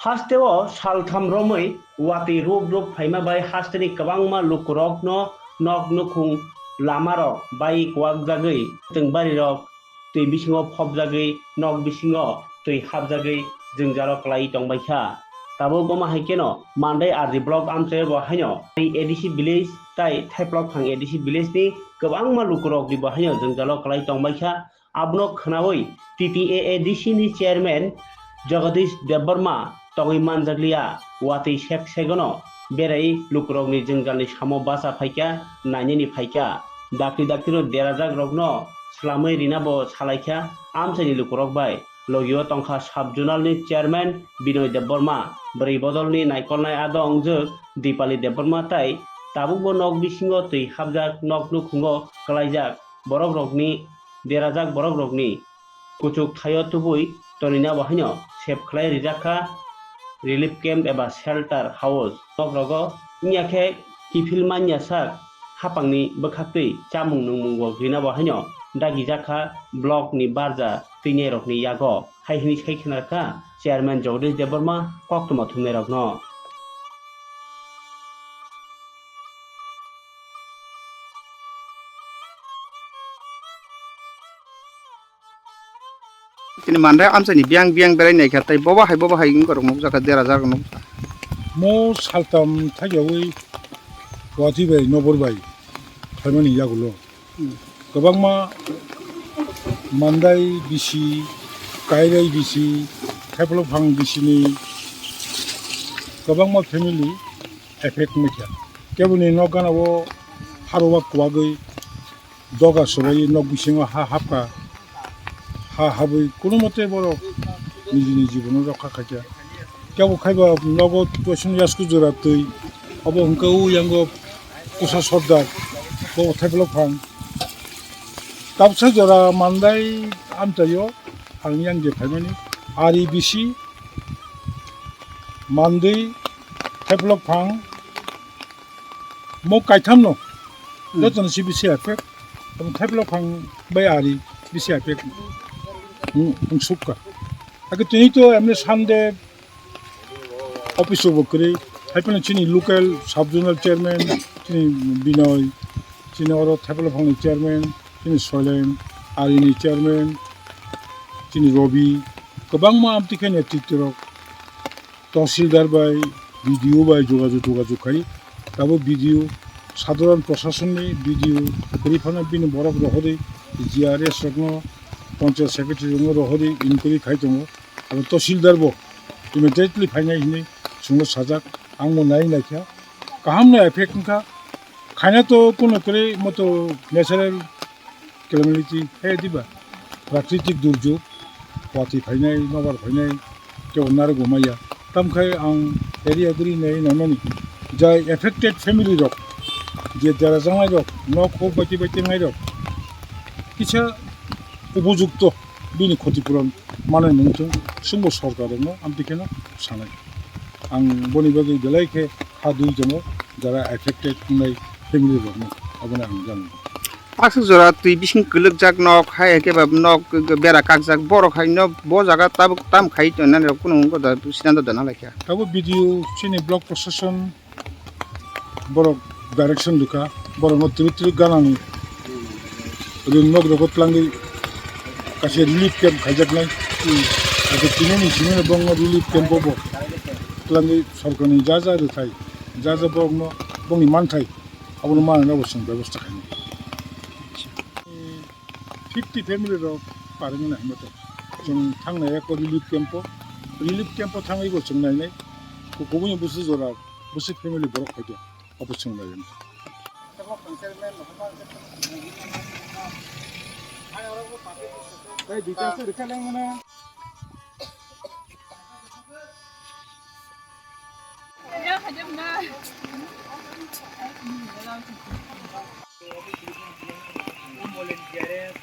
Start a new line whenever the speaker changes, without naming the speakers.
हास्टेव सालथाम रमै वाति रूप रूप फाइमा बाय हास्टेनि कबांमा लुकुरक न नक नुखुं लामारक बाय क्वाक जागै जों बारिरक tui bisingo phobjagui nok bisingo tui habjagui जों jarok lai tongbaikha tabo goma haikeno mandai RD block amche bo haino ADC village tai thaiplok phang ADC village ni kwbangma lukurok ni bo haino जों jarok lai tongbaikha abno khnawi TTA ADC ni chairman Jagadish Debbarma tongui manjaglia wati sek segono berai lukurok ni जों jalni samo basa phaikya naini ni phaikya dakti dakti no derajak rokno Slamai Rina bo salaikha amchani lukurok bai logio tongkha subjonal ni chairman Binoy Debbarma bari bodol ni naikolnai adong juk Dipali Debbarma tai tabuk bo nok bisingo tui habjak nok nukhungo kalaijak borok rokni derajak borok rokni kuchuk thayo tubui tonina bahino sep khlai rijakha relief camp eba shelter house nok rogo nyakhe kifil manya sak hapangni bwkhaktui chamung nungmungo rina bahino dagi jakha block ni barja tine rok ni yago haihini saikhnaka chairman Jagadish Debbarma koktuma thumne rokno
Kini mandai amsani biang berai nei khatai boba hai ngorok nuk jaka dera jak nuk
mo saltam thagiyawi wati bai nobor bai thaimani yagulo gobangma mandai bisi kairai bisi thaiplok phang bisi ni gobangma family effect mekha kebuni nogana wo harowa kwagoi doga sobai nok bisingo ha hapka ha habui কোনো মতে বড় নিজে জীবন রক্ষা খাইয়া কেবল খাইবা নগদ পয়সা ইয়াসকু জোড়া তুই অব হংকাও ইয়াঙ্গ কুসা সর্দার বড় থাইবল ফাং কাবসা জোড়া মান্দাই আমচাইও আং ইয়াঙ্গে ফাইমানি আরি বিসি মান্दै থাইবল ফাং মো কাইথাম ন দতন সিবিসি এফেক্ট এবং থাইবল ফাং বাই আরি বিসি effect suka. Aku tu itu amne sande office work kiri. Haipana cini local subjonal chairman, cini Binoy, cini orang Thailand phang chairman, cini Solen, Arini chairman, cini Robi. Kabang ma amti kan etitirok. Tahsildar bai video bai jogajo kai. Tabo video সাধারণ প্রশাসন ni video পরিফানা বিন বরফ রহদে GRS রকম panchayat secretary রহরি inquiry খাই দङ आरो तहसिलदारबो इमिडिएटलि फाइनाय हिनै सुंनो साजाक आंबो नायनायखा गाहामनो effect नखा खायना तो कोनो करे मतो नेचारेल कैलामिटी हे दिबा प्राकृतिक दुर्योग वाति फाइनाय नबार फाइनाय केवनार गमाया तमखाय आं एरिया गरि नाय नामानि जाय एफेक्टेड फैमिली रक जे जारा जानाय रक न खो बायदि नाय रक किछा উপযুক্ত বিনি ক্ষতিপূরণ মানে নংথং সুংব সরকারनो আমতিকেनो সানাय आं बनि बागै बेलायखे हा दुइ दङ যারা এফেক্টেড নাই ফ্যামিলি রকম আবনা आं জানো
পাঁচ জোড়া তুই বিসিং গলক jak nok hai kebab nok bera kak jak boro khai no bo jaga tam khai to nan কোনো কথা সিদ্ধান্ত দেনা লাইখা
তাবো ভিডিও চিনি ব্লক প্রশাসন বড় ডাইরেকশন দুকা বড় মত্রিত্রি গানানি রিনমক রকতলাঙ্গি কাছে রিলিফ ক্যাম্প খাইজাকনাই আগে তিননি সিনে বঙ্গ রিলিফ ক্যাম্প বো ক্লাঙ্গি সরকারনি যা রুথাই যা বঙ্গ বঙ্গি মানথাই আবনো মাননা অবশ্যই ব্যবস্থা খাইনি 50 ফ্যামিলি র পারেন না মত जों थांनाय एक रिलिफ कैम्प थाङै गो जों नायनाय गुबुन बुसु जरा बुसु फेमिलि बरक फायदो अबसं नायन Đây đi chơi được cái lăng mana? Ya, hajam na. Volunteer